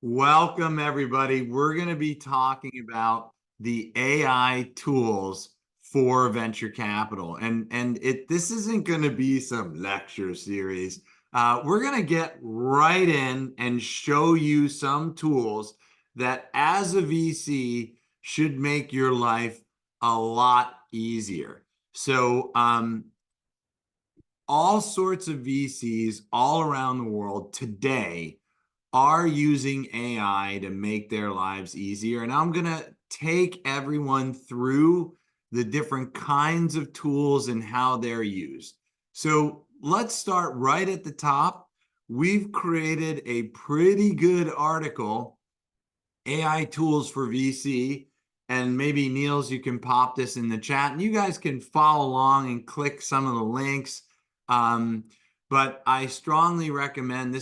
Welcome, everybody. We're going to be talking about the AI tools for venture capital. This isn't going to be some lecture series. We're going to get right in and show you some tools that, as a VC, should make your life a lot easier. All sorts of VCs all around the world today are using AI to make their lives easier. And I'm going to take everyone through the different kinds of tools and how they're used. So let's start right at the top. We've created a pretty good article, AI tools for VC. And maybe Niels, you can pop this in the chat and you guys can follow along and click some of the links. But I strongly recommend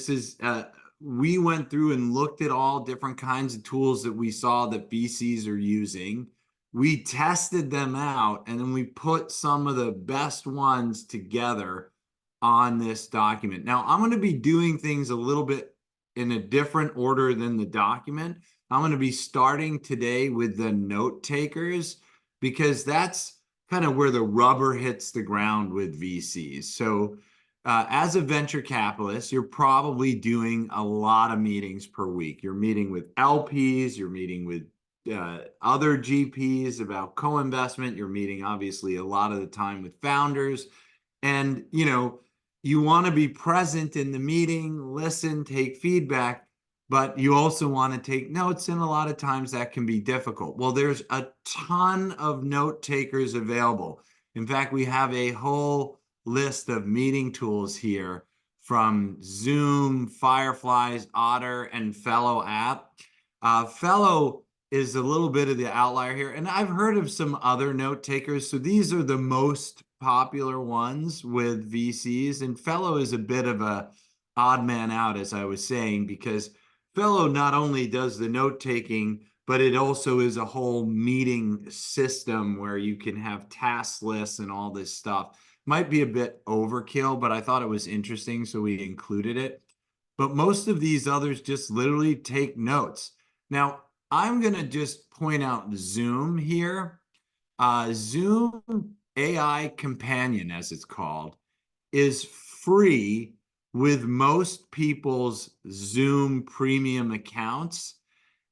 we went through and looked at all different kinds of tools that we saw that VCs are using. We tested them out and then we put some of the best ones together on this document. Now, I'm going to be doing things a little bit in a different order than the document. I'm going to be starting today with the note takers because that's kind of where the rubber hits the ground with VCs. So as a venture capitalist, you're probably doing a lot of meetings per week. You're meeting with LPs, you're meeting with other GPs about co-investment. You're meeting, obviously, a lot of the time with founders. And, you want to be present in the meeting, listen, take feedback, but you also want to take notes. And a lot of times that can be difficult. Well, there's a ton of note takers available. In fact, we have a whole list of meeting tools here from Zoom, Fireflies, Otter, and Fellow app. Fellow is a little bit of the outlier here, and I've heard of some other note takers. So these are the most popular ones with VCs, and Fellow is a bit of a odd man out, as I was saying, because Fellow not only does the note taking, but it also is a whole meeting system where you can have task lists and all this stuff. Might be a bit overkill, but I thought it was interesting, so we included it. But most of these others just literally take notes. Now, I'm going to just point out Zoom here. Zoom AI Companion, as it's called, is free with most people's Zoom premium accounts.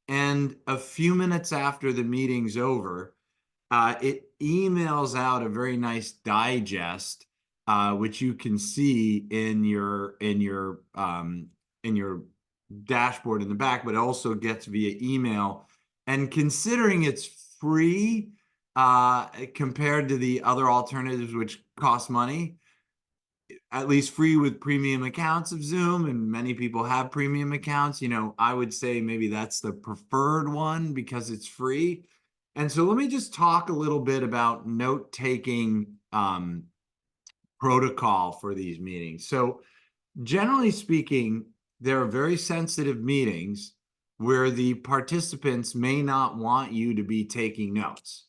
And a few minutes after the meeting's over, it emails out a very nice digest, which you can see in your dashboard in the back, but it also gets via email. And considering it's free compared to the other alternatives, which cost money, at least free with premium accounts of Zoom, and many people have premium accounts, I would say maybe that's the preferred one because it's free. And so let me just talk a little bit about note-taking protocol for these meetings. So generally speaking, there are very sensitive meetings where the participants may not want you to be taking notes,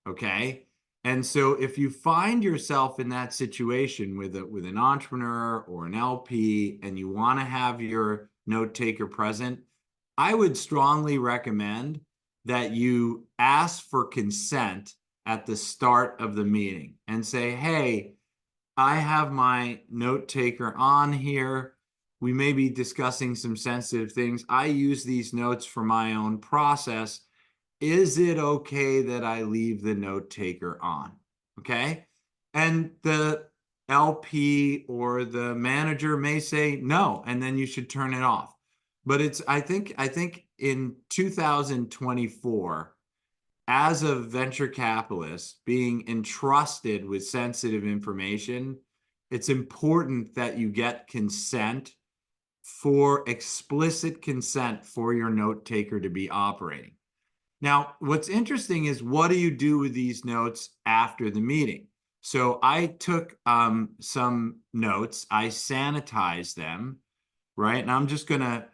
okay? And so if you find yourself in that situation with an entrepreneur or an LP and you want to have your note taker present, I would strongly recommend that you ask for consent at the start of the meeting and say, hey, I have my note taker on here. We may be discussing some sensitive things. I use these notes for my own process. Is it okay that I leave the note taker on? Okay. And the LP or the manager may say no, and then you should turn it off. But I think in 2024, as a venture capitalist being entrusted with sensitive information, it's important that you get explicit consent for your note taker to be operating. Now, what's interesting is, what do you do with these notes after the meeting? So I took some notes, I sanitized them, right? And I'm just gonna,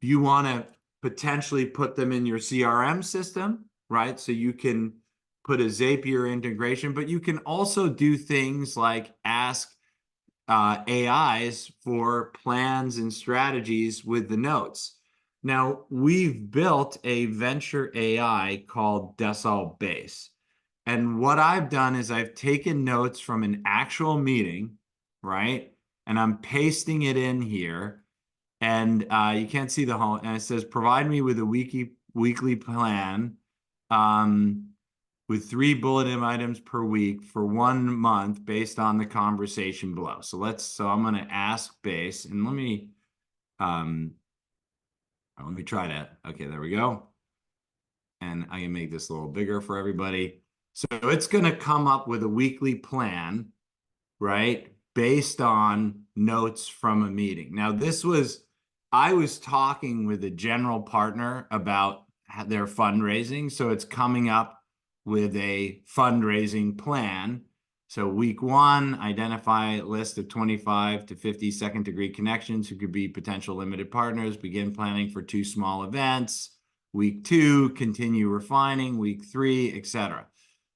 you wanna potentially put them in your CRM system, right? So you can put a Zapier integration, but you can also do things like ask AIs for plans and strategies with the notes. Now, we've built a venture AI called Decile Base. And what I've done is I've taken notes from an actual meeting, right? And I'm pasting it in here. And you can't see the whole, and it says, provide me with a weekly plan um, with 3 bulleted items per week for 1 month based on the conversation below. So I'm going to ask base, and um, let me try that. Okay, there we go. And I can make this a little bigger for everybody. So it's going to come up with a weekly plan, right? Based on notes from a meeting. Now, I was talking with a general partner about their fundraising. So it's coming up with a fundraising plan. So week 1, identify a list of 25 to 50 second degree connections who could be potential limited partners, begin planning for 2 small events. Week 2, continue refining. Week 3, etc.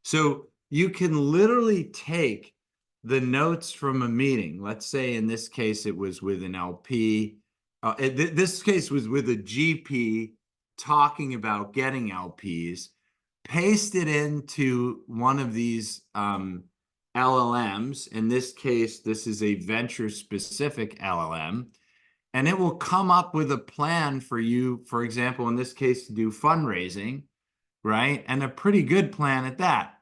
So you can literally take the notes from a meeting. Let's say in this case, it was with an LP. This case was with a GP talking about getting LPs, paste it into one of these LLMs. In this case, this is a venture specific LLM, and it will come up with a plan for you, for example, in this case, to do fundraising, right? And a pretty good plan at that,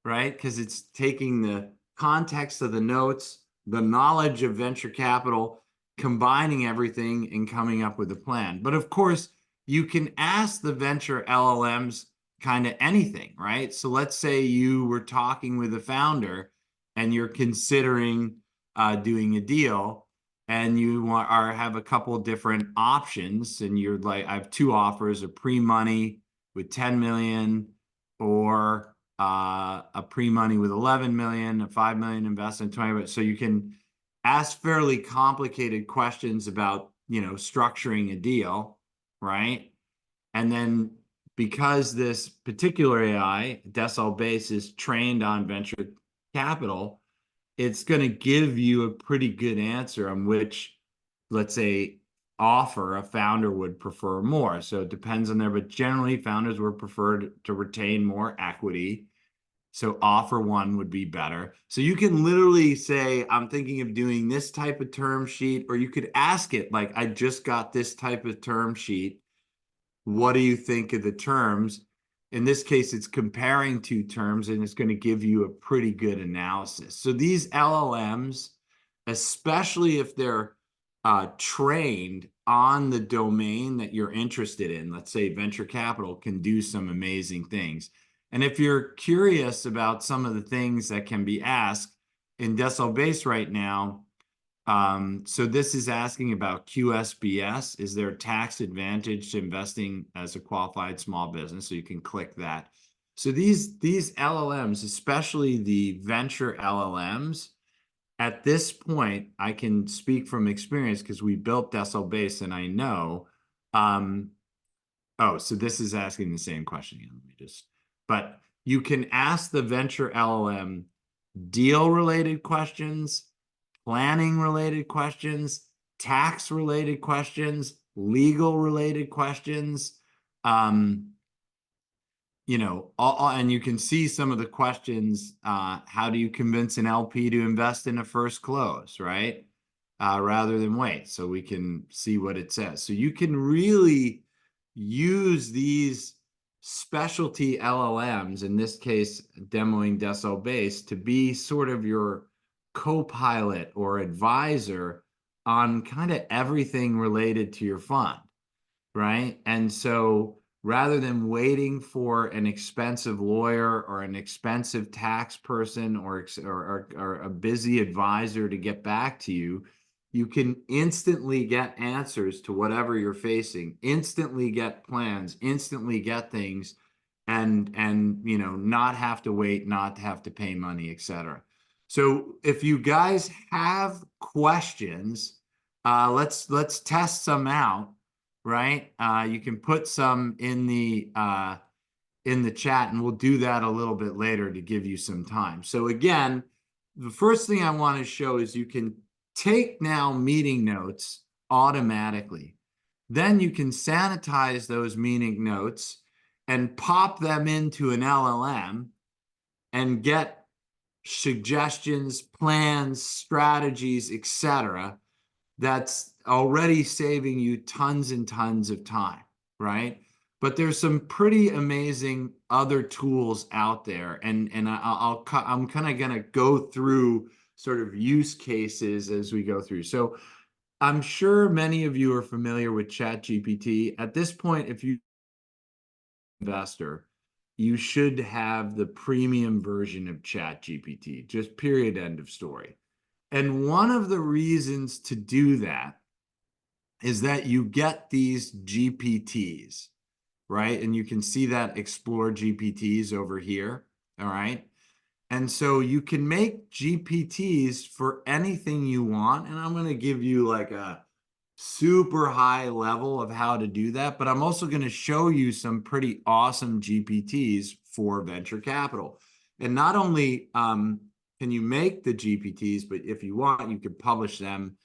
right? Because it's taking the context of the notes, the knowledge of venture capital, combining everything and coming up with a plan. But of course, you can ask the venture LLMs kind of anything, right? So let's say you were talking with a founder and you're considering doing a deal, and you have a couple different options, and you're like, I have 2 offers: a pre-money with 10 million, or a pre-money with 11 million, a 5 million investment, 20. So you can ask fairly complicated questions about, structuring a deal, right? And then, because this particular AI, Decile Base, is trained on venture capital, it's going to give you a pretty good answer on which, let's say, offer a founder would prefer more. So it depends on there, but generally founders would prefer to retain more equity. So offer 1 would be better. So you can literally say, I'm thinking of doing this type of term sheet, or you could ask it, like, I just got this type of term sheet. What do you think of the terms? In this case, it's comparing 2 terms, and it's going to give you a pretty good analysis. So these LLMs, especially if they're trained on the domain that you're interested in, let's say venture capital, can do some amazing things. And if you're curious about some of the things that can be asked in Decile Base right now, so this is asking about QSBS. Is there a tax advantage to investing as a qualified small business? So you can click that. So these LLMs, especially the venture LLMs, at this point, I can speak from experience because we built Decile Base, and I know. So this is asking the same question. But you can ask the venture LLM deal related questions, planning related questions, tax related questions, legal related questions. And you can see some of the questions. How do you convince an LP to invest in a first close, right? Rather than wait. So we can see what it says. So you can really use these specialty LLMs, in this case, demoing Decile Base, to be sort of your co-pilot or advisor on kind of everything related to your fund, right? And so rather than waiting for an expensive lawyer or an expensive tax person or a busy advisor to get back to you, you can instantly get answers to whatever you're facing, instantly get plans, instantly get things, and not have to wait, not have to pay money, etc. So if you guys have questions, let's test some out, right? You can put some in the chat, and we'll do that a little bit later to give you some time. So again, the first thing I want to show is you can take now meeting notes automatically. Then you can sanitize those meaning notes and pop them into an LLM and get suggestions, plans, strategies, etc. That's already saving you tons and tons of time, right? But there's some pretty amazing other tools out there, and I'm kind of gonna go through sort of use cases as we go through. So I'm sure many of you are familiar with ChatGPT. At this point, if you investor, you should have the premium version of ChatGPT, just period, end of story. And one of the reasons to do that is that you get these GPTs, right? And you can see that explore GPTs over here, all right? And so you can make GPTs for anything you want. And I'm going to give you like a super high level of how to do that, but I'm also going to show you some pretty awesome GPTs for venture capital. And not only can you make the GPTs, but if you want, you can publish them,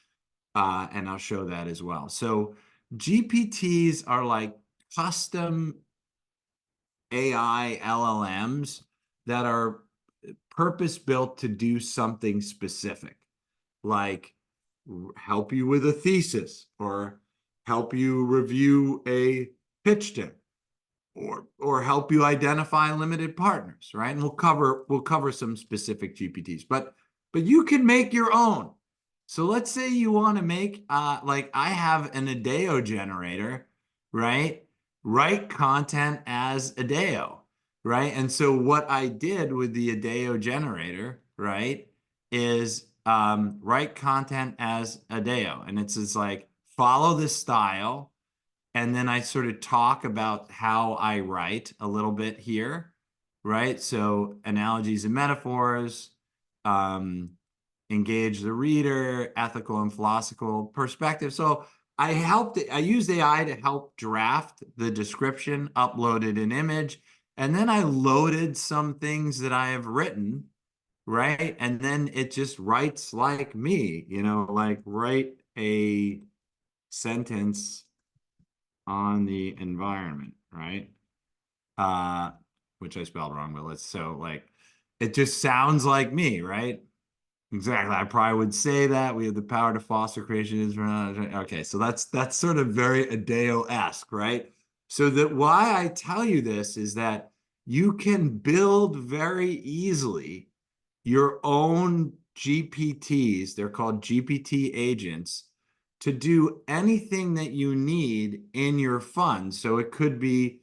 and I'll show that as well. So GPTs are like custom AI LLMs that are purpose built to do something specific, like help you with a thesis or help you review a pitch deck or help you identify limited partners, right? And we'll cover some specific GPTs, but you can make your own. So let's say you want to make like I have an Adeo generator, right? Write content as Adeo, right? And so what I did with the Adeo generator, right, is write content as Adeo, and it's just like follow the style, and then I sort of talk about how I write a little bit here, right? So analogies and metaphors, um, engage the reader, ethical and philosophical perspective. So I used AI to help draft the description, uploaded an image, and then I loaded some things that I have written, right? And then it just writes like me, like write a sentence on the environment, right? Uh, which I spelled wrong, but so like it just sounds like me, right? Exactly. I probably would say that we have the power to foster creation. Okay, so that's sort of very Adeo-esque, right? So that why I tell you this is that you can build very easily your own GPTs. They're called GPT agents to do anything that you need in your fund. So it could be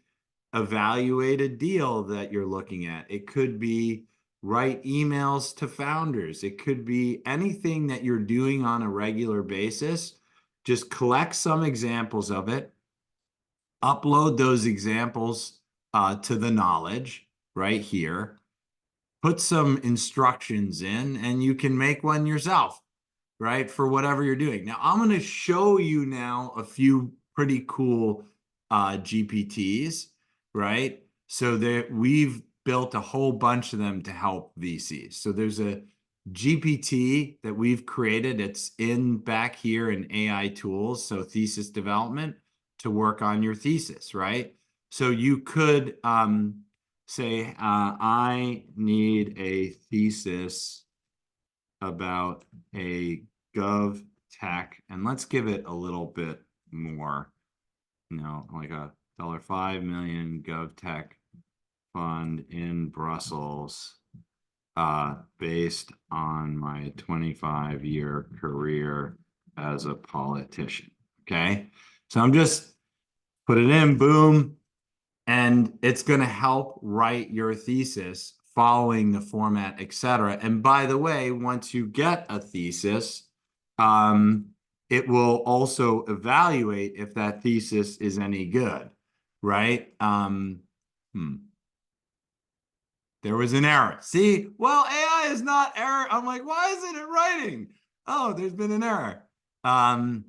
evaluate a deal that you're looking at. It could be write emails to founders. It could be anything that you're doing on a regular basis. Just collect some examples of it, upload those examples to the knowledge right here, put some instructions in, and you can make one yourself, right? For whatever you're doing. Now, I'm going to show you now a few pretty cool GPTs, right? So that we've built a whole bunch of them to help VCs. So there's a GPT that we've created. It's in back here in AI tools. So thesis development to work on your thesis, right? So you could say, I need a thesis about a gov tech, and let's give it a little bit more, like a $5 million gov tech fund in Brussels, based on my 25-year career as a politician. Okay. So I'm just put it in, boom, and it's going to help write your thesis following the format, etc. And by the way, once you get a thesis, um, it will also evaluate if that thesis is any good, right? There was an error. See, well, AI is not error. I'm like, why isn't it writing? Oh, there's been an error. All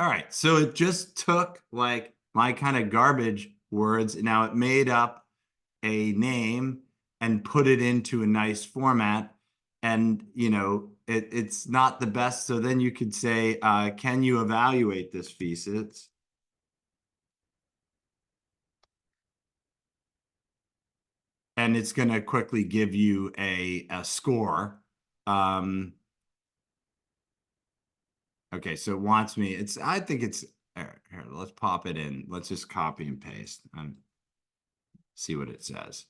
right, so it just took like my kind of garbage words. Now it made up a name and put it into a nice format. and it's not the best. So then you could say, can you evaluate this thesis? And it's going to quickly give you a score. Okay, so it wants me. I think it's here. Let's pop it in. Let's just copy and paste and see what it says.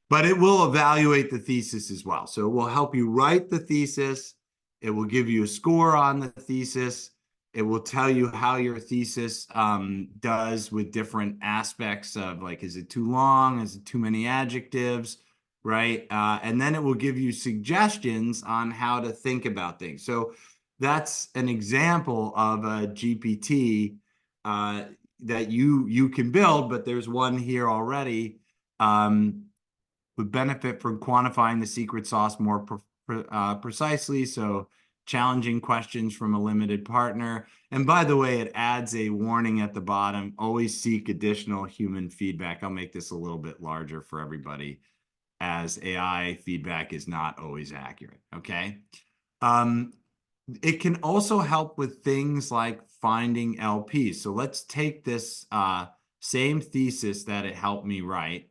But it will evaluate the thesis as well. So it will help you write the thesis. It will give you a score on the thesis. It will tell you how your thesis does with different aspects of, like, is it too long? Is it too many adjectives? Right? And then it will give you suggestions on how to think about things. So that's an example of a GPT that you can build, but there's one here already. Would benefit from quantifying the secret sauce more precisely. So challenging questions from a limited partner. And by the way, it adds a warning at the bottom. Always seek additional human feedback. I'll make this a little bit larger for everybody, as AI feedback is not always accurate. Okay. It can also help with things like finding LPs. So let's take this same thesis that it helped me write.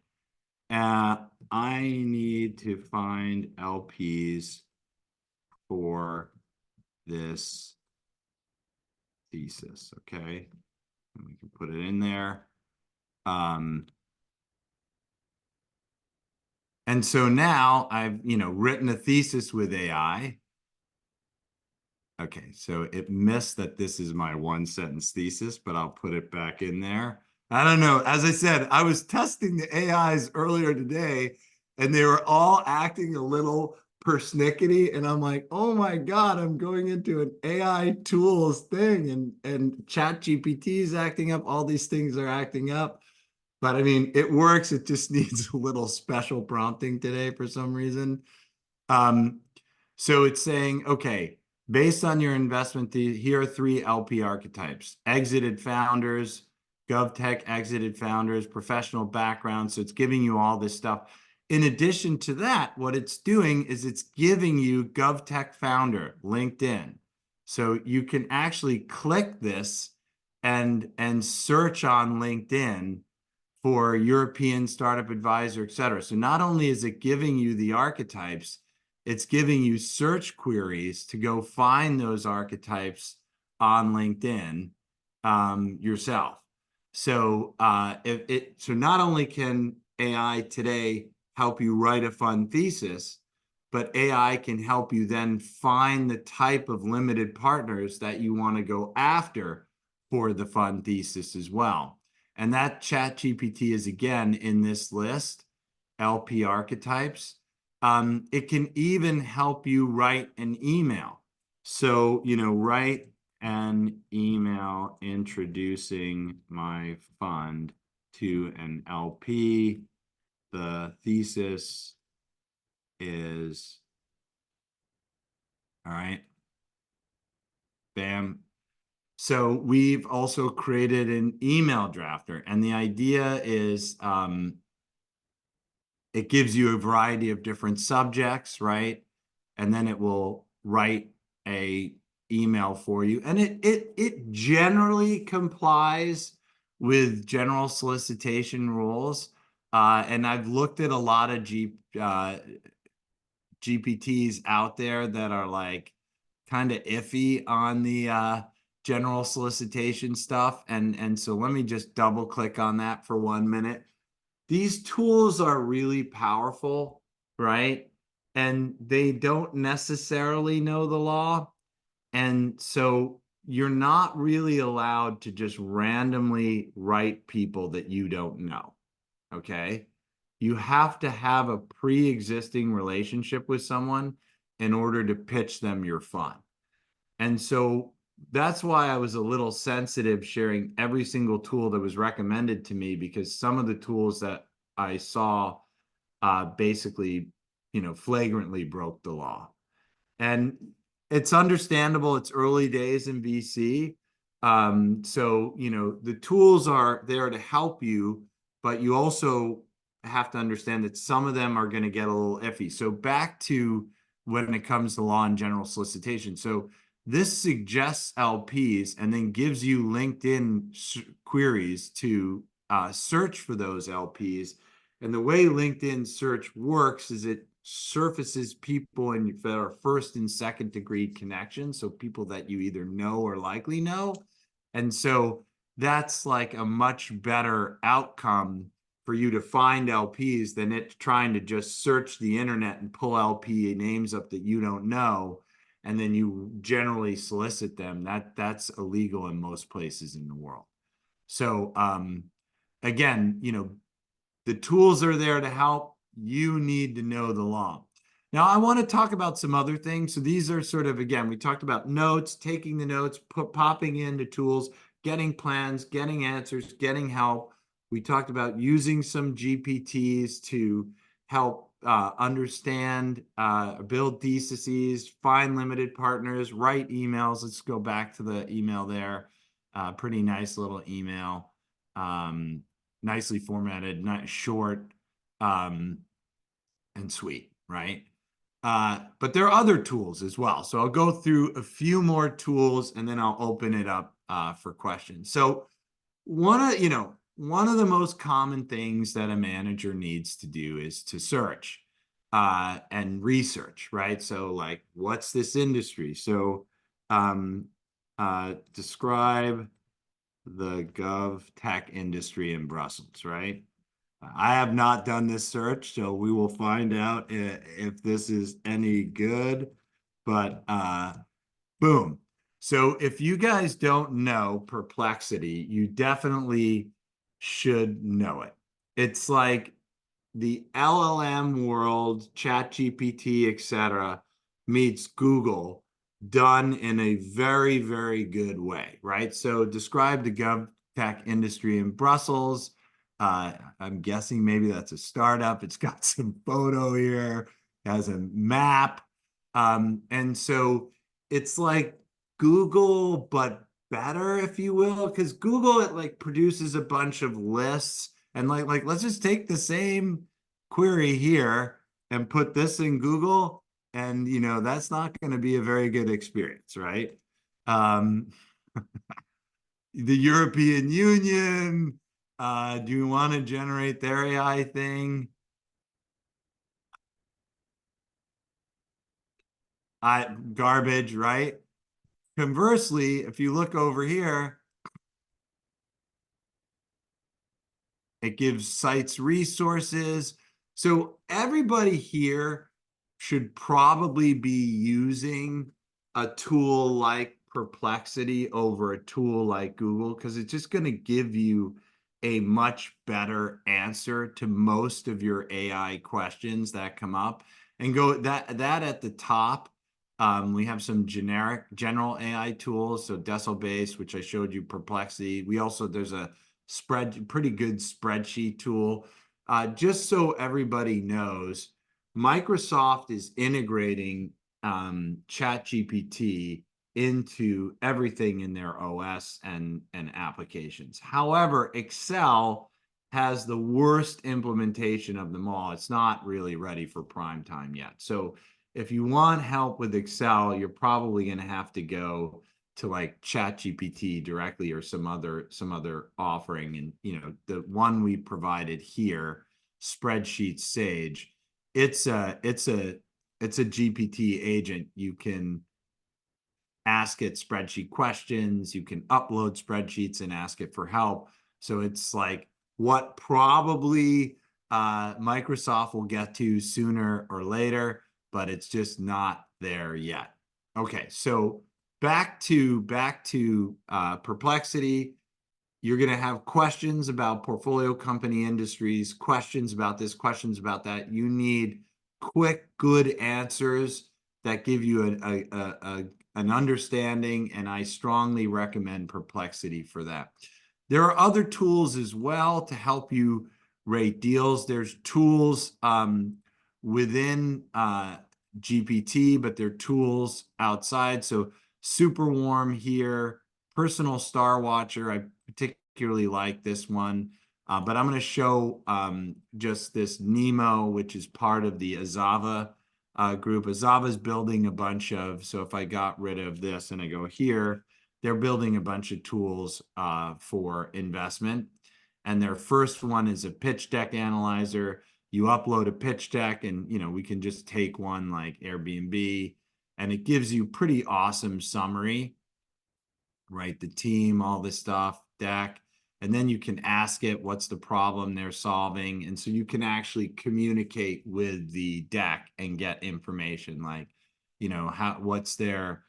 I need to find LPs for this thesis, okay? And we can put it in there. And so now I've, written a thesis with AI. Okay, so it missed that this is my one sentence thesis, but I'll put it back in there. I don't know. As I said, I was testing the AIs earlier today, and they were all acting a little persnickety. And I'm like, oh my God, I'm going into an AI tools thing, and Chat GPT is acting up. All these things are acting up. But I mean, it works. It just needs a little special prompting today for some reason. Um, so it's saying, okay, based on your investment, here are 3 LP archetypes: exited founders, GovTech exited founders, professional background. So it's giving you all this stuff. In addition to that, what it's doing is it's giving you GovTech founder, LinkedIn. So you can actually click this and search on LinkedIn for European startup advisor, et cetera. So not only is it giving you the archetypes, it's giving you search queries to go find those archetypes on LinkedIn yourself. So so not only can AI today help you write a fun thesis, but AI can help you then find the type of limited partners that you want to go after for the fun thesis as well. And that Chat GPT is again in this list, LP archetypes. It can even help you write an email. So, write an email introducing my fund to an LP. The thesis is, all right, bam. So we've also created an email drafter, and the idea is it gives you a variety of different subjects, right? And then it will write a email for you, and it generally complies with general solicitation rules. And I've looked at a lot of GPTs out there that are like kind of iffy on the general solicitation stuff. And so let me just double click on that for 1 minute. These tools are really powerful, right? And they don't necessarily know the law. And so you're not really allowed to just randomly write people that you don't know. Okay. You have to have a pre-existing relationship with someone in order to pitch them your fund. And so that's why I was a little sensitive sharing every single tool that was recommended to me, because some of the tools that I saw basically, flagrantly broke the law. And it's understandable. It's early days in VC. So, the tools are there to help you, but you also have to understand that some of them are going to get a little iffy. So back to when it comes to law and general solicitation. So this suggests LPs and then gives you LinkedIn queries to search for those LPs. And the way LinkedIn search works is it surfaces people that are first and second degree connections, so people that you either know or likely know. And so that's like a much better outcome for you to find LPs than it trying to just search the internet and pull LP names up that you don't know, and then you generally solicit them. That's illegal in most places in the world. So again, the tools are there to help. You need to know the law. Now, I want to talk about some other things. So these are sort of, again, we talked about notes, taking the notes, popping into tools, getting plans, getting answers, getting help. We talked about using some GPTs to help understand, build theses, find limited partners, write emails. Let's go back to the email there. Pretty nice little email. Nicely formatted, not short, and sweet, right? But there are other tools as well. So I'll go through a few more tools and then I'll open it up for questions. So one of the most common things that a manager needs to do is to search and research, right? So like, what's this industry? So describe the gov tech industry in Brussels, right? I have not done this search, so we will find out if this is any good. But boom. So if you guys don't know Perplexity, you definitely should know it. It's like the LLM world, ChatGPT, etc., meets Google done in a very, very good way, right? So describe the gov tech industry in Brussels. I'm guessing maybe that's a startup. It's got some photo here, has a map. And so it's like Google, but better, if you will, because Google, it like produces a bunch of lists and like let's just take the same query here and put this in Google, and that's not going to be a very good experience, right? Um, the European Union, do you want to generate their AI thing? Garbage, right? Conversely, if you look over here, it gives sites resources. So everybody here should probably be using a tool like Perplexity over a tool like Google, because it's just going to give you a much better answer to most of your AI questions that come up. And go that at the top. We have some general AI tools. So Decile based, which I showed you, Perplexity. There's a pretty good spreadsheet tool. Just so everybody knows, Microsoft is integrating ChatGPT into everything in their OS and applications. However, Excel has the worst implementation of them all. It's not really ready for prime time yet. So if you want help with Excel, you're probably going to have to go to like ChatGPT directly or some other offering. And the one we provided here, Spreadsheet Sage, it's a GPT agent. You can ask it spreadsheet questions, you can upload spreadsheets and ask it for help. So it's like what probably Microsoft will get to sooner or later, but it's just not there yet. Okay, so back to Perplexity. You're going to have questions about portfolio company industries, questions about this, questions about that. You need quick, good answers that give you an understanding, and I strongly recommend Perplexity for that. There are other tools as well to help you rate deals. There's tools within GPT, but they're tools outside. So Superwarm here, Personal Star Watcher, I particularly like this one. But I'm going to show just this Nemo, which is part of the Azava group. Azava's building a bunch of, so if I got rid of this and I go here, they're building a bunch of tools for investment. And their first one is a pitch deck analyzer. You upload a pitch deck, and we can just take one like Airbnb, and it gives you pretty awesome summary, right? The team, all this stuff, deck. And then you can ask it what's the problem they're solving. And so you can actually communicate with the deck and get information like, what's their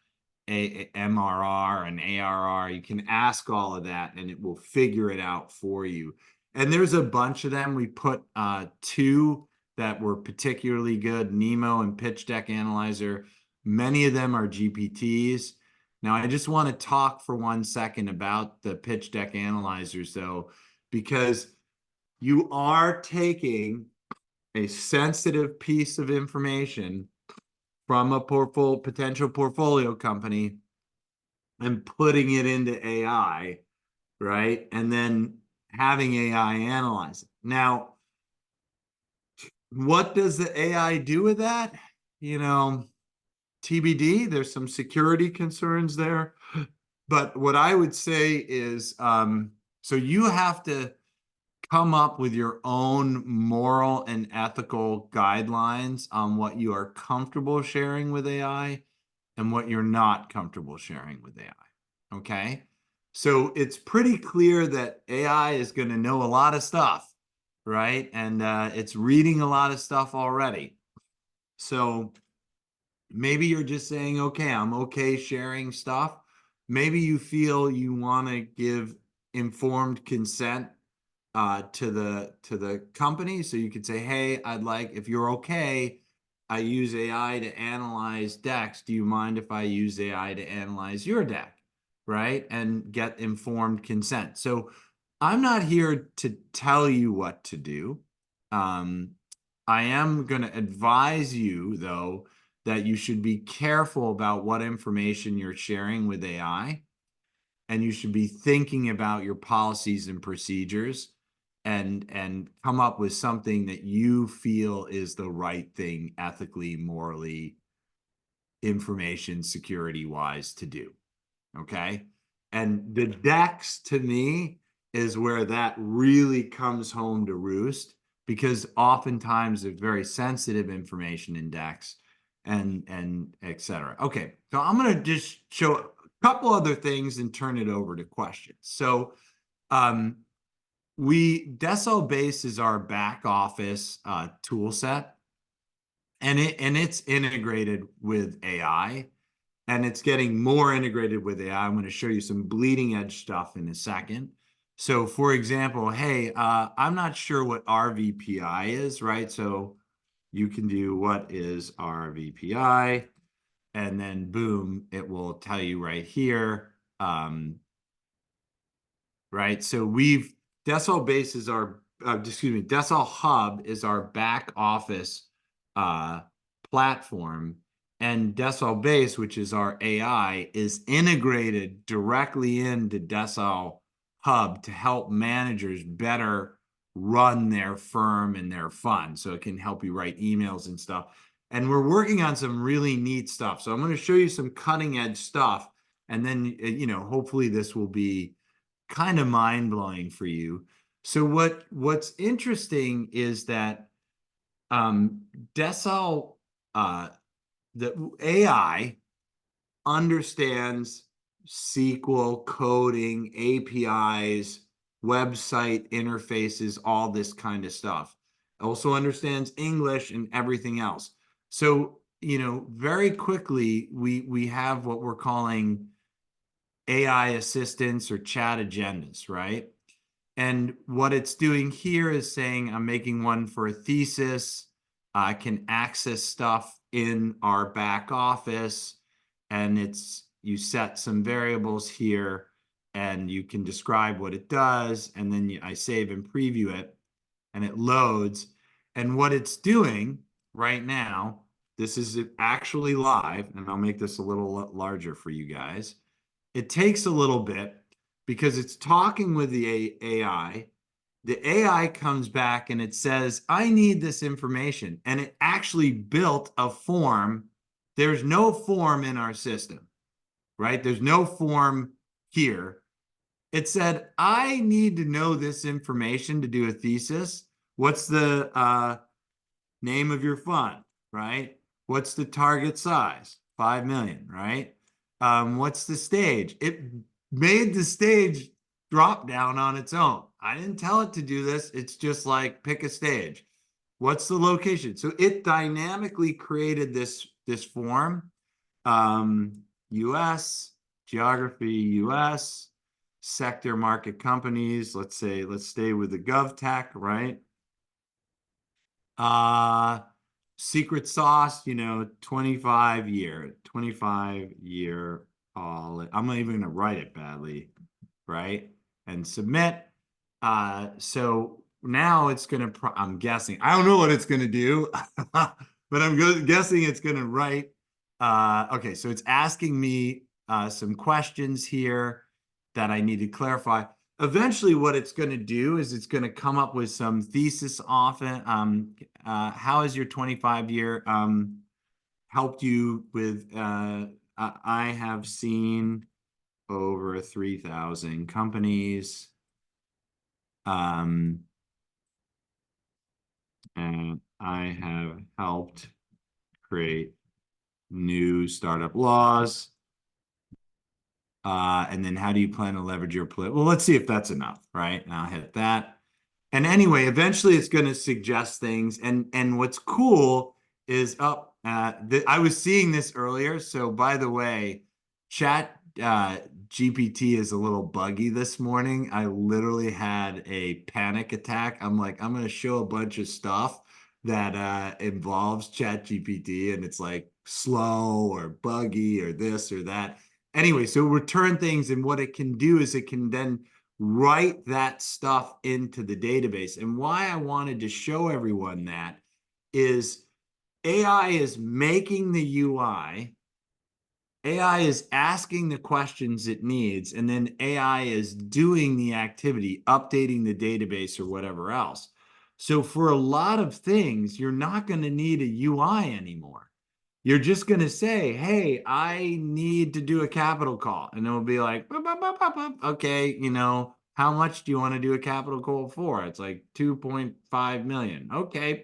MRR and ARR. You can ask all of that and it will figure it out for you. And there's a bunch of them. We put two that were particularly good, Nemo and Pitch Deck Analyzer. Many of them are GPTs. Now, I just want to talk for 1 second about the pitch deck analyzers, though, because you are taking a sensitive piece of information from a potential portfolio company and putting it into AI, right? And then having AI analyze it. Now, what does the AI do with that? TBD, there's some security concerns there. But what I would say is, so you have to come up with your own moral and ethical guidelines on what you are comfortable sharing with AI and what you're not comfortable sharing with AI. Okay. So it's pretty clear that AI is going to know a lot of stuff, right? And it's reading a lot of stuff already. So maybe you're just saying, okay, I'm okay sharing stuff. Maybe you feel you want to give informed consent to the company. So you could say, hey, I'd like, if you're okay, I use AI to analyze decks. Do you mind if I use AI to analyze your deck? Right? And get informed consent. So I'm not here to tell you what to do. I am going to advise you, though, that you should be careful about what information you're sharing with AI, and you should be thinking about your policies and procedures and come up with something that you feel is the right thing ethically, morally, information security wise to do. Okay. And the decks to me is where that really comes home to roost, because oftentimes there's very sensitive information in decks and et cetera. Okay. So I'm going to just show a couple other things and turn it over to questions. So Decile Base is our back office tool set, and it's integrated with AI. And it's getting more integrated with AI. I'm going to show you some bleeding edge stuff in a second. So for example, hey, I'm not sure what RVPI is, right? So you can do what is RVPI, and then boom, it will tell you right here. Right. So Decile Base is our, Decile Hub is our back office platform. And Decile Base, which is our AI, is integrated directly into Decile Hub to help managers better run their firm and their fund. So it can help you write emails and stuff. And we're working on some really neat stuff. So I'm going to show you some cutting edge stuff. And then, hopefully this will be kind of mind-blowing for you. So what's interesting is that Decile, the AI understands SQL, coding, APIs, website interfaces, all this kind of stuff. Also understands English and everything else. So, very quickly, we have what we're calling AI assistants or chat agendas, right? And what it's doing here is saying, I'm making one for a thesis. I can access stuff in our back office, and you set some variables here and you can describe what it does. And then I save and preview it and it loads. And what it's doing right now, this is actually live, and I'll make this a little larger for you guys. It takes a little bit because it's talking with the AI, the AI comes back and it says, I need this information. And it actually built a form. There's no form in our system, right? There's no form here. It said, I need to know this information to do a thesis. What's the name of your fund, right? What's the target size? 5 million, right? What's the stage? It made the stage drop down on its own. I didn't tell it to do this. It's just like pick a stage. What's the location? So it dynamically created this form. US, geography, US, sector market companies. Let's stay with the GovTech, right? Uh, secret sauce, 25 year all. I'm not even gonna write it badly, right? And submit. So now it's gonna, I'm guessing, I don't know what it's gonna do, but I'm guessing it's gonna write. Okay, so it's asking me some questions here that I need to clarify. Eventually, what it's going to do is it's going to come up with some thesis often. How has your 25-year helped you with? I have seen over 3,000 companies, um, and I have helped create new startup laws. And then how do you plan to leverage your play? Well, let's see if that's enough, right? And I'll hit that. And anyway, eventually it's going to suggest things. And what's cool is I was seeing this earlier. So by the way, chat GPT is a little buggy this morning. I literally had a panic attack. I'm like, I'm going to show a bunch of stuff that involves chat GPT, and it's like slow or buggy or this or that. Anyway, so return things, and what it can do is it can then write that stuff into the database. And why I wanted to show everyone that is AI is making the UI, AI is asking the questions it needs, and then AI is doing the activity, updating the database or whatever else. So for a lot of things, you're not going to need a UI anymore. You're just going to say, hey, I need to do a capital call. And it'll be like, "Bup, bup, bup, bup, bup." Okay, how much do you want to do a capital call for? It's like 2.5 million. Okay.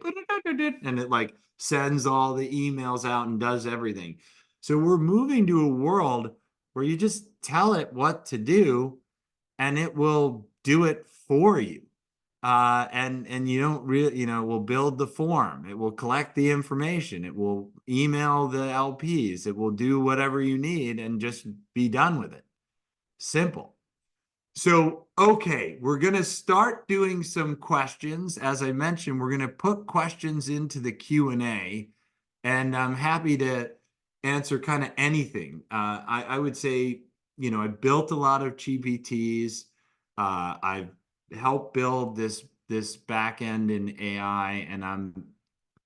And it like sends all the emails out and does everything. So we're moving to a world where you just tell it what to do and it will do it for you. And you don't really, will build the form. It will collect the information. It will email the LPs. It will do whatever you need and just be done with it. Simple. So, okay, we're going to start doing some questions. As I mentioned, we're going to put questions into the Q&A, and I'm happy to answer kind of anything. I would say, I built a lot of GPTs. I've helped build this back end in AI, and I'm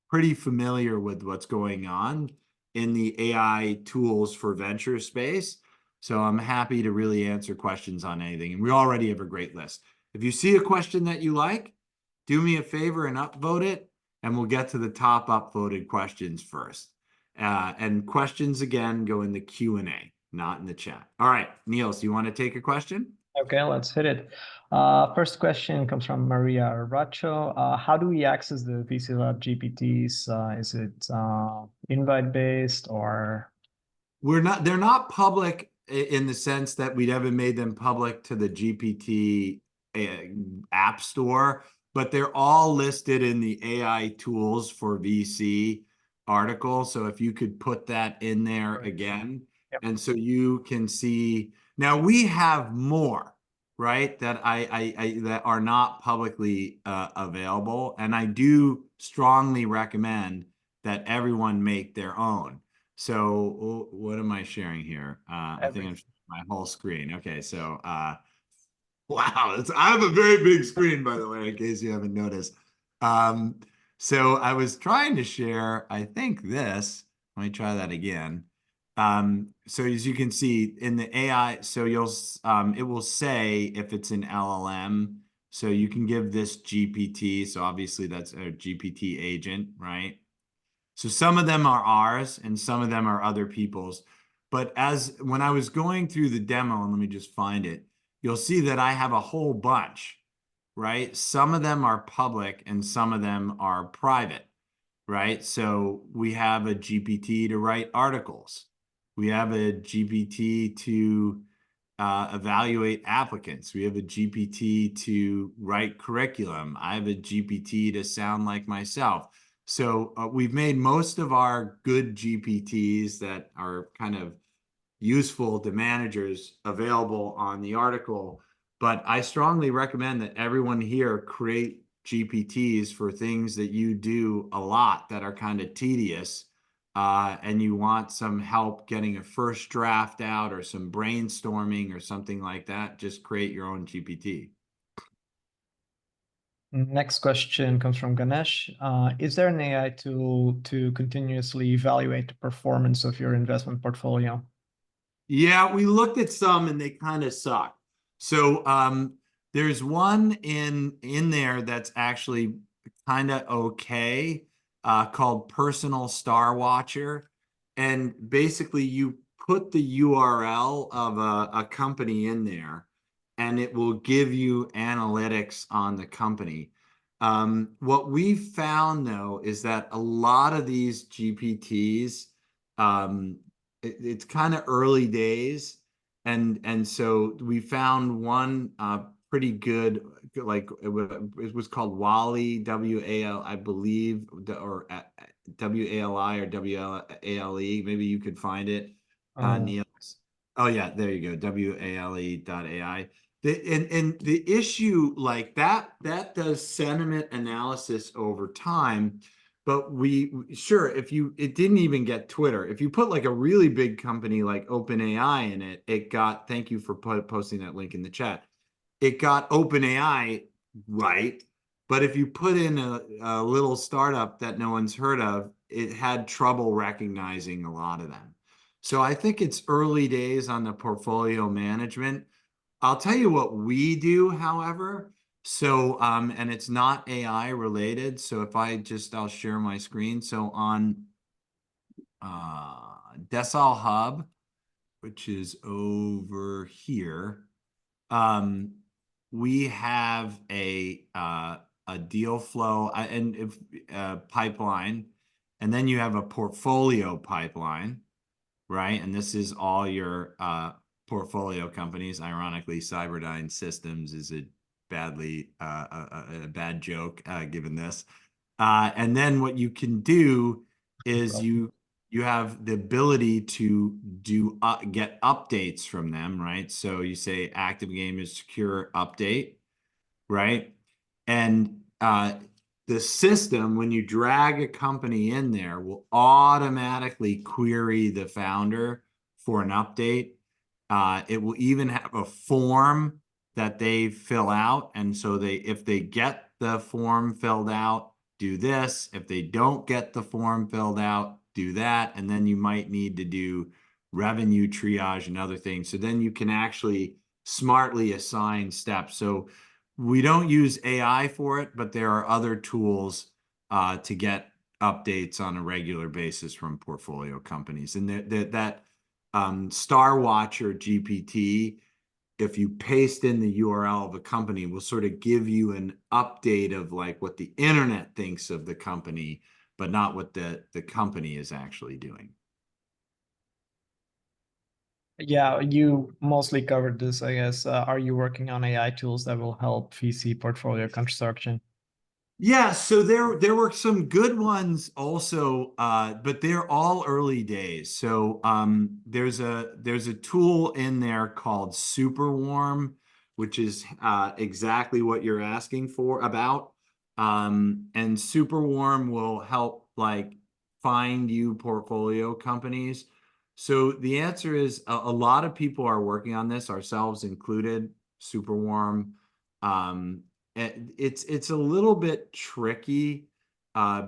pretty familiar with what's going on in the AI tools for venture space. So I'm happy to really answer questions on anything. And we already have a great list. If you see a question that you like, do me a favor and upvote it, and we'll get to the top upvoted questions first. And questions, again, go in the Q&A, not in the chat. All right, Niels, you want to take a question? Okay, let's hit it. First question comes from Maria Racho. How do we access the VC Lab GPTs? Is it invite-based or? They're not public in the sense that we haven't made them public to the GPT app store, but they're all listed in the AI tools for VC article. So if you could put that in there again, Yep. and so you can see now we have more, right? That I that are not publicly available, and I do strongly recommend that everyone make their own. So what am I sharing here? I think I'm sharing my whole screen. Okay, so wow, I have a very big screen, by the way, in case you haven't noticed. Um, so I was trying to share, I think this. Let me try that again. So as you can see in the AI, so it will say if it's an LLM, So you can give this GPT. So obviously that's a GPT agent, right? So some of them are ours and some of them are other people's. But as when I was going through the demo, and let me just find it, you'll see that I have a whole bunch, right? Some of them are public and some of them are private, right? So we have a GPT to write articles. We have a GPT to evaluate applicants. We have a GPT to write curriculum. I have a GPT to sound like myself. So we've made most of our good GPTs that are kind of useful to managers available on the article. But I strongly recommend that everyone here create GPTs for things that you do a lot that are kind of tedious, and you want some help getting a first draft out or some brainstorming or something like that, just create your own GPT. Next question comes from Ganesh. Is there an AI tool to continuously evaluate the performance of your investment portfolio? Yeah, we looked at some and they kind of suck. So there's one in there that's actually kind of okay, called Personal Star Watcher. And basically you put the URL of a company in there and it will give you analytics on the company. What we found though is that a lot of these GPTs, it's kind of early days, and so we found one pretty good, like it was called Wally, WAL, I believe, or WALI or WALE. Maybe you could find it, Oh, Niels. Oh yeah, there you go, WALE.ai. And the issue like that does sentiment analysis over time. But we sure, if you it didn't even get Twitter. If you put like a really big company like OpenAI in it, it got, thank you for posting that link in the chat. It got OpenAI right. But if you put in a little startup that no one's heard of, it had trouble recognizing a lot of them. So I think it's early days on the portfolio management. I'll tell you what we do, however. So, and it's not AI related. So if I'll share my screen. So on Decile Hub, which is over here, um, we have a deal flow and if pipeline, and then you have a portfolio pipeline, right? And this is all your portfolio companies. Ironically, Cyberdyne Systems is a a bad joke given this. And then what you can do no is problem. you have the ability to do get updates from them, right? So you say active game is secure update, right? And the system, when you drag a company in there, will automatically query the founder for an update. It will even have a form that they fill out. And so if they get the form filled out, do this. If they don't get the form filled out, do that. And then you might need to do revenue triage and other things. So then you can actually smartly assign steps. So we don't use AI for it, but there are other tools to get updates on a regular basis from portfolio companies. And that Star Watcher GPT, if you paste in the URL of a company, will sort of give you an update of like what the internet thinks of the company, but not what the company is actually doing. Yeah, you mostly covered this, I guess. Are you working on AI tools that will help VC portfolio construction? Yeah, so there were some good ones also, but they're all early days. So there's a tool in there called Superwarm, which is exactly what you're asking for about. And Superwarm will help like find you portfolio companies. So the answer is a lot of people are working on this, ourselves included, Superwarm. It's a little bit tricky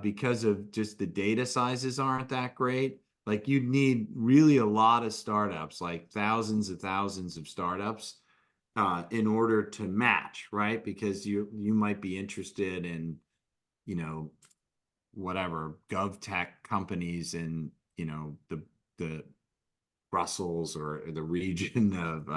because of just the data sizes aren't that great. Like you'd need really a lot of startups, like thousands of startups. in order to match, right? Because you might be interested in, you know, whatever gov tech companies in, the Brussels or the region of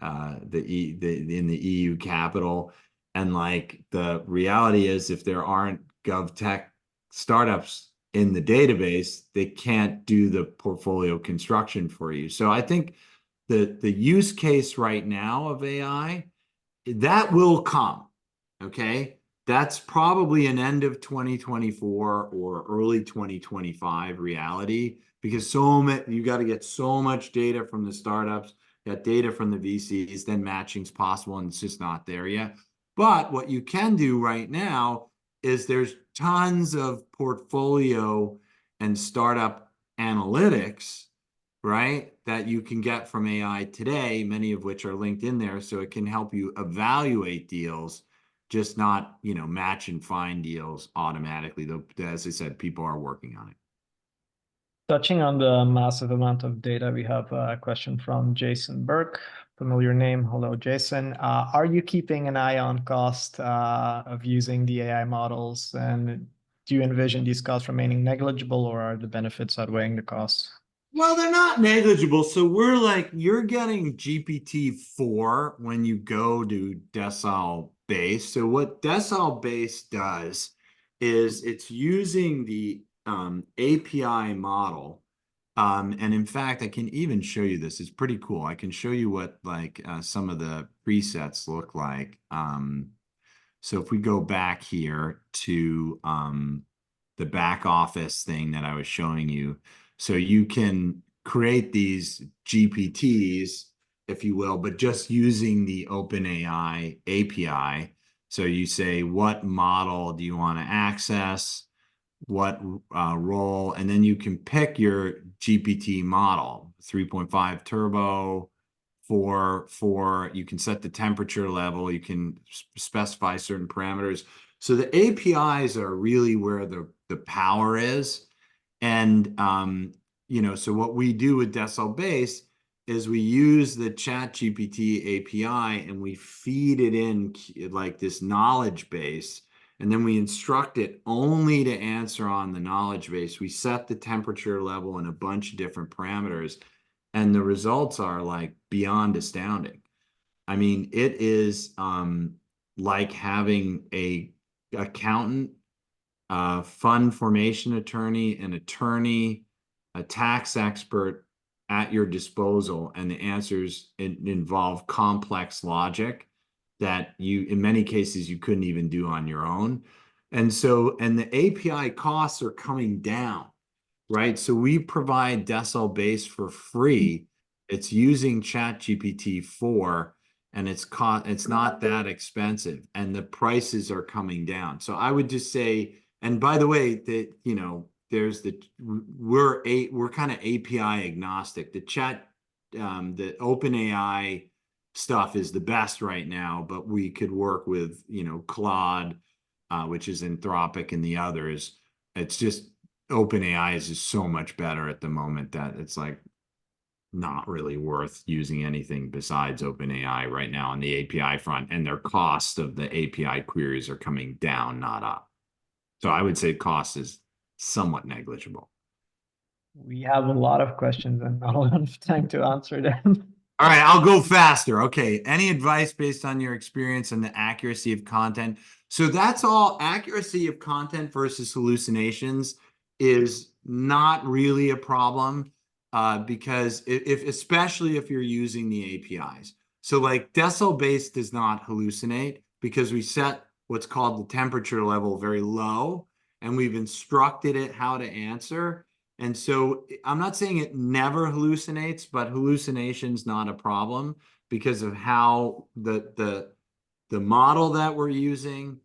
in the EU capital. And like the reality is, if there aren't gov tech startups in the database, they can't do the portfolio construction for you. So I think the use case right now of AI, that will come. Okay. That's probably an end of 2024 or early 2025 reality, because so much, you got to get so much data from the startups, got data from the VCs, then matching's possible, and it's just not there yet. But what you can do right now is there's tons of portfolio and startup analytics, right, that you can get from AI today, many of which are linked in there. So it can help you evaluate deals, just not, match and find deals automatically. Though, as I said, people are working on it. Touching on the massive amount of data, we have a question from Jason Burke, familiar name. Hello, Jason. Are you keeping an eye on cost of using the AI models? And do you envision these costs remaining negligible, or are the benefits outweighing the costs? Well, they're not negligible. So we're like, you're getting GPT-4 when you go to Decile Base. So what Decile Base does is it's using the API model. And in fact, I can even show you this. It's pretty cool. I can show you what like some of the presets look like. So if we go back here to the back office thing that I was showing you, so you can create these GPTs, if you will, but just using the OpenAI API. So you say, what model do you want to access? What role, and then you can pick your GPT model, 3.5 turbo, for you can set the temperature level, you can specify certain parameters. So the APIs are really where the power is. And so what we do with Decile Base is we use the Chat GPT API and we feed it in like this knowledge base, and then we instruct it only to answer on the knowledge base. We set the temperature level and a bunch of different parameters, and the results are like beyond astounding. I mean, it is like having a accountant, fund formation attorney, an attorney, a tax expert at your disposal, and the answers involve complex logic that you, in many cases, you couldn't even do on your own. And the API costs are coming down, right? So we provide Decile Base for free. It's using ChatGPT 4, and it's not that expensive, and the prices are coming down. So I would just say, and by the way, that there's we're kind of API agnostic. The OpenAI stuff is the best right now, but we could work with Claude, which is Anthropic, and the others. It's just OpenAI is just so much better at the moment that it's like not really worth using anything besides OpenAI right now on the API front, and their cost of the API queries are coming down, not up. So I would say cost is somewhat negligible. We have a lot of questions and not a lot of time to answer them. All right, I'll go faster. Okay. Any advice based on your experience and the accuracy of content? So that's all. Accuracy of content versus hallucinations is not really a problem, because especially if you're using the APIs. So like Decile Base does not hallucinate because we set what's called the temperature level very low, and we've instructed it how to answer. And so I'm not saying it never hallucinates, but hallucination's not a problem because of how the model that we're using,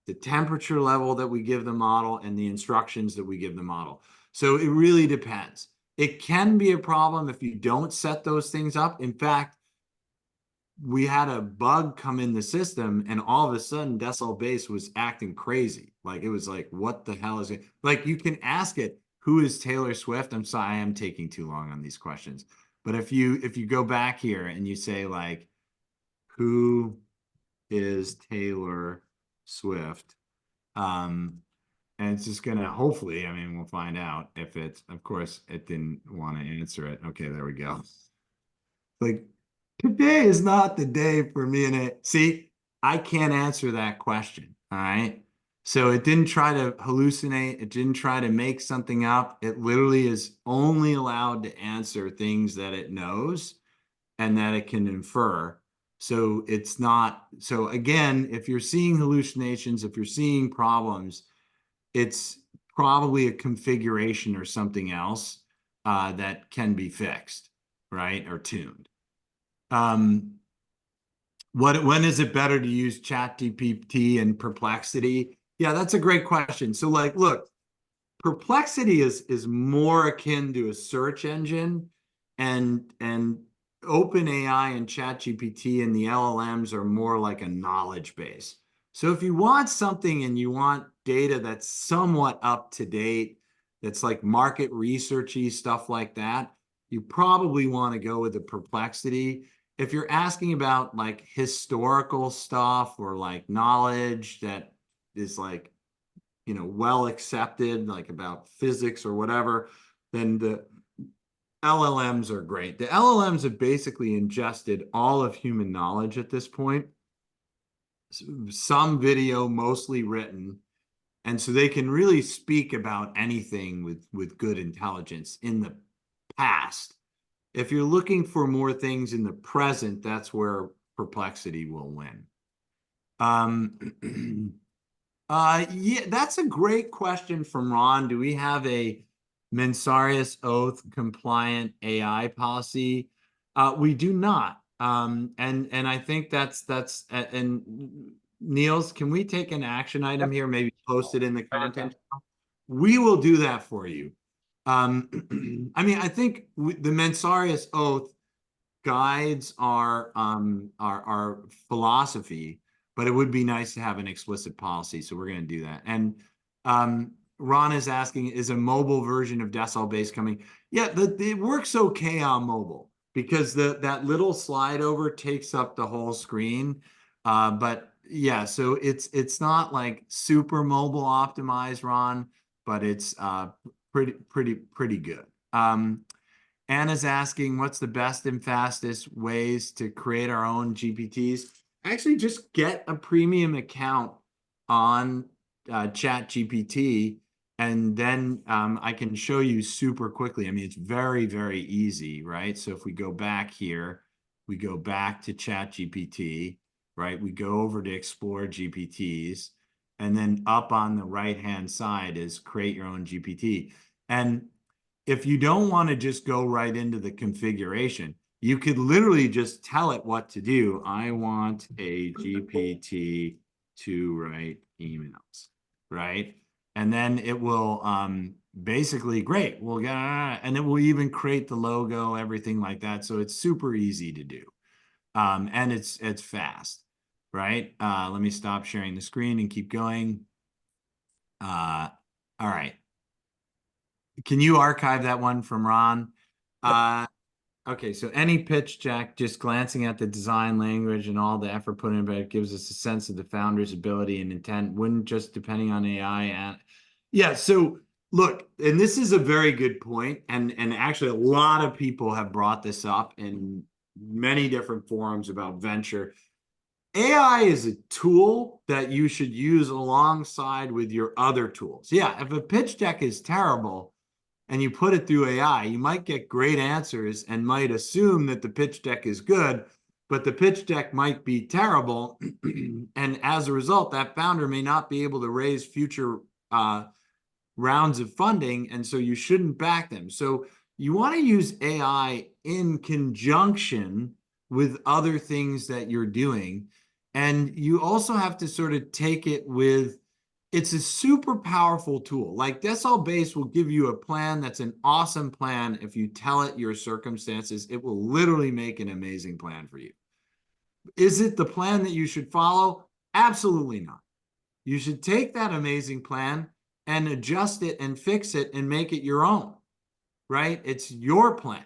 the temperature level that we give the model, and the instructions that we give the model. So it really depends. It can be a problem if you don't set those things up. In fact, we had a bug come in the system, and all of a sudden Decile Base was acting crazy. Like it was like, what the hell is it? Like you can ask it, who is Taylor Swift? I'm sorry, I am taking too long on these questions. But if you go back here and you say like, who is Taylor Swift? And it's just gonna, hopefully, I mean, we'll find out if it's, of course, it didn't want to answer it. Okay, there we go. Like, today is not the day for me and it. See, I can't answer that question. All right. So it didn't try to hallucinate. It didn't try to make something up. It literally is only allowed to answer things that it knows and that it can infer. So it's not, so again, if you're seeing hallucinations, if you're seeing problems, it's probably a configuration or something else that can be fixed, right? Or tuned. When is it better to use ChatGPT and Perplexity? Yeah, that's a great question. So like, look, Perplexity is more akin to a search engine, and OpenAI and ChatGPT and the LLMs are more like a knowledge base. So if you want something and you want data that's somewhat up to date, that's like market researchy stuff like that, you probably want to go with the Perplexity. If you're asking about like historical stuff or like knowledge that is like, well accepted, like about physics or whatever, then the LLMs are great. The LLMs have basically ingested all of human knowledge at this point, some video, mostly written. And so they can really speak about anything with good intelligence in the past. If you're looking for more things in the present, that's where Perplexity will win. Yeah, that's a great question from Ron. Do we have a Mensarius Oath compliant AI policy? We do not. And I think and Niels, can we take an action item here? Maybe post it in the content. We will do that for you. I mean, I think the Mensarius Oath guides our philosophy, but it would be nice to have an explicit policy. So we're going to do that. And Ron is asking, is a mobile version of Decile base coming? Yeah, it works okay on mobile because that little slide over takes up the whole screen. But yeah, so it's not like super mobile optimized, Ron, but it's pretty good. Anna's asking, what's the best and fastest ways to create our own GPTs? Actually, just get a premium account on ChatGPT, and then I can show you super quickly. I mean, it's very, very easy, right? So if we go back here, we go back to ChatGPT, right? We go over to Explore GPTs, and then up on the right-hand side is Create Your Own GPT. And if you don't want to just go right into the configuration, you could literally just tell it what to do. I want a GPT to write emails, right? And then it will basically, great, we'll get, and it will even create the logo, everything like that. So it's super easy to do. And it's fast, right? Let me stop sharing the screen and keep going. All right. Can you archive that one from Ron? Okay, so any pitch deck, just glancing at the design language and all the effort put into it, gives us a sense of the founder's ability and intent, wouldn't just depending on AI. And yeah, so look, and this is a very good point, and actually a lot of people have brought this up in many different forums about venture. AI is a tool that you should use alongside with your other tools. Yeah, if a pitch deck is terrible, and you put it through AI, you might get great answers and might assume that the pitch deck is good, but the pitch deck might be terrible. And as a result, that founder may not be able to raise future rounds of funding. And so you shouldn't back them. So you want to use AI in conjunction with other things that you're doing. And you also have to sort of take it with, it's a super powerful tool. Like Decile Base will give you a plan that's an awesome plan. If you tell it your circumstances, it will literally make an amazing plan for you. Is it the plan that you should follow? Absolutely not. You should take that amazing plan and adjust it and fix it and make it your own, right? It's your plan.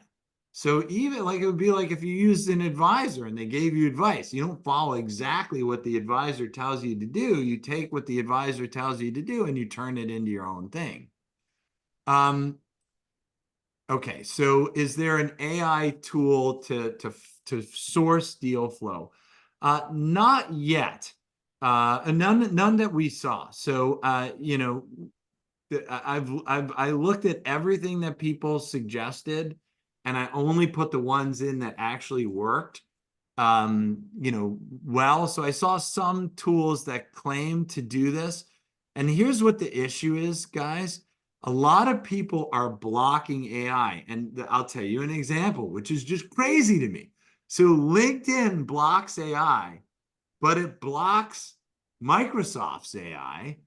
So even like it would be like if you used an advisor and they gave you advice, you don't follow exactly what the advisor tells you to do. You take what the advisor tells you to do and you turn it into your own thing. Um, okay, so is there an AI tool to source deal flow? Not yet. None that we saw. So you know, I looked at everything that people suggested, and I only put the ones in that actually worked. You know, well, so I saw some tools that claim to do this. And here's what the issue is, guys. A lot of people are blocking AI. And I'll tell you an example, which is just crazy to me. So LinkedIn blocks AI, but it blocks Microsoft's AI,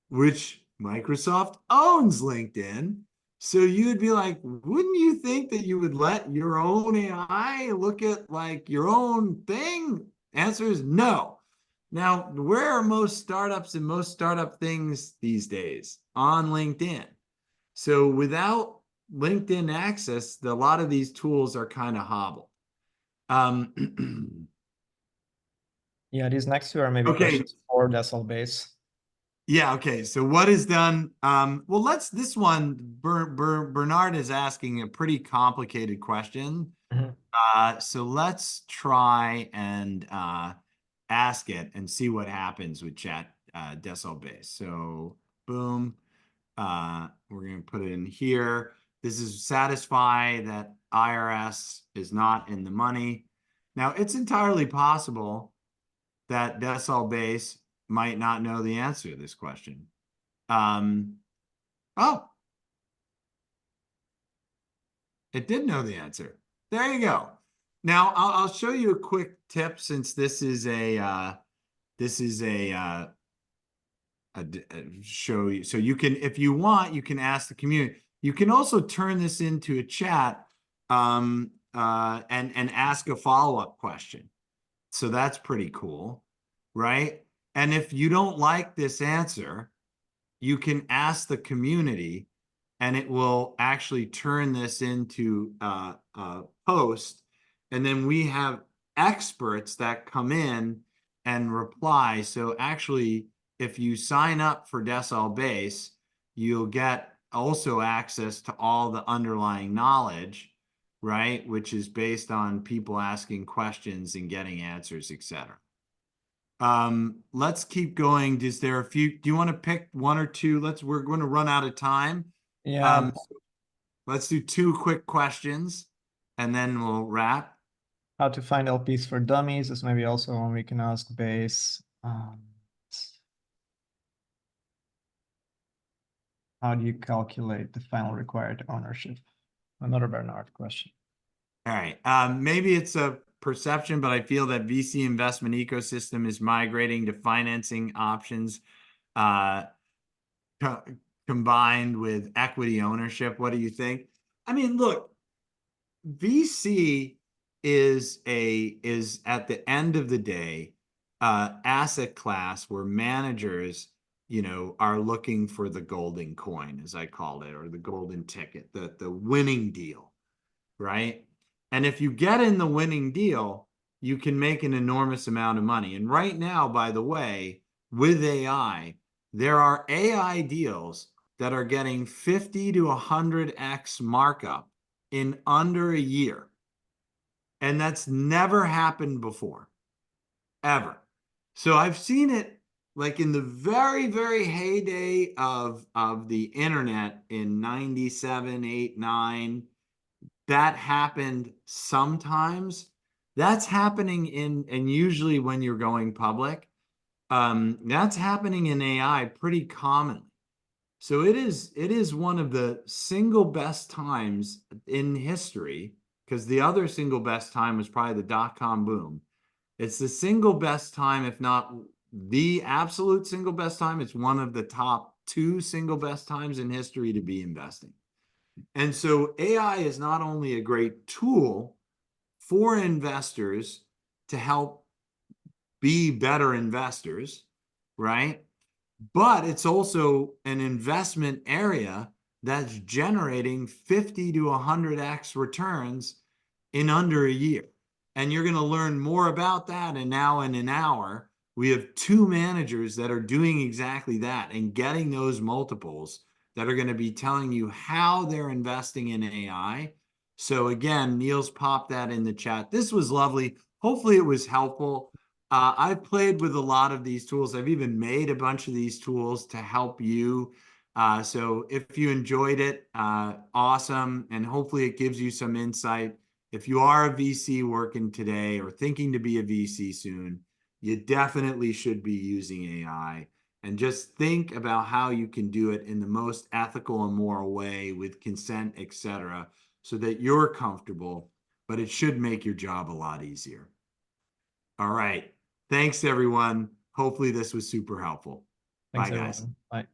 which Microsoft owns LinkedIn. So you'd be like, wouldn't you think that you would let your own AI look at like your own thing? Answer is no. Now, where are most startups and most startup things these days? On LinkedIn. So without LinkedIn access, a lot of these tools are kind of hobbled. Yeah, these next two are maybe Okay, questions for Decile base. yeah, okay. So what is done? Well, this one, Bernard is asking a pretty complicated question. Mhm. So let's try and ask it and see what happens with chat decile base. So boom, we're gonna put it in here. This is satisfy that IRS is not in the money. Now, it's entirely possible that decile base might not know the answer to this question. Um, oh, it did know the answer. There you go. Now I'll show you a quick tip since this is a show you. So you can, if you want, you can ask the community. You can also turn this into a chat and ask a follow-up question. So that's pretty cool, right? And if you don't like this answer, you can ask the community and it will actually turn this into a post. And then we have experts that come in and reply. So actually, if you sign up for Decile Base, you'll get also access to all the underlying knowledge, right? Which is based on people asking questions and getting answers, etc. Let's keep going. Is there a few? Do you want to pick one or two? We're going to run out of time. Yeah, Um, let's do two quick questions and then we'll wrap. how to find LPs for dummies is maybe also one we can ask base. How do you calculate the final required ownership? Another Bernard question. All right. Maybe it's a perception, but I feel that VC investment ecosystem is migrating to financing options uh, co combined with equity ownership. What do you think? I mean, look, VC is at the end of the day asset class where managers, you know, are looking for the golden coin, as I called it, or the golden ticket, the winning deal, right? And if you get in the winning deal, you can make an enormous amount of money. And right now, by the way, with AI, there are AI deals that are getting 50 to 100x markup in under a year. And that's never happened before, ever. So I've seen it like in the very, very heyday of the internet in 97, 8, 9. That happened sometimes. That's happening and usually when you're going public. That's happening in AI pretty commonly. So it is one of the single best times in history, because the other single best time was probably the dot-com boom. It's the single best time, if not the absolute single best time. It's one of the top two single best times in history to be investing. And so AI is not only a great tool for investors to help be better investors, right? But it's also an investment area that's generating 50 to 100x returns in under a year. And you're going to learn more about that. And now in an hour, we have 2 managers that are doing exactly that and getting those multiples that are going to be telling you how they're investing in AI. So again, Niels popped that in the chat. This was lovely. Hopefully it was helpful. I've played with a lot of these tools. I've even made a bunch of these tools to help you. So if you enjoyed it, awesome. And hopefully it gives you some insight. If you are a VC working today or thinking to be a VC soon, you definitely should be using AI. And just think about how you can do it in the most ethical and moral way with consent, etc., so that you're comfortable, but it should make your job a lot easier. All right. Thanks, everyone. Hopefully this was super helpful. Bye, Thanks, guys. everyone. Bye.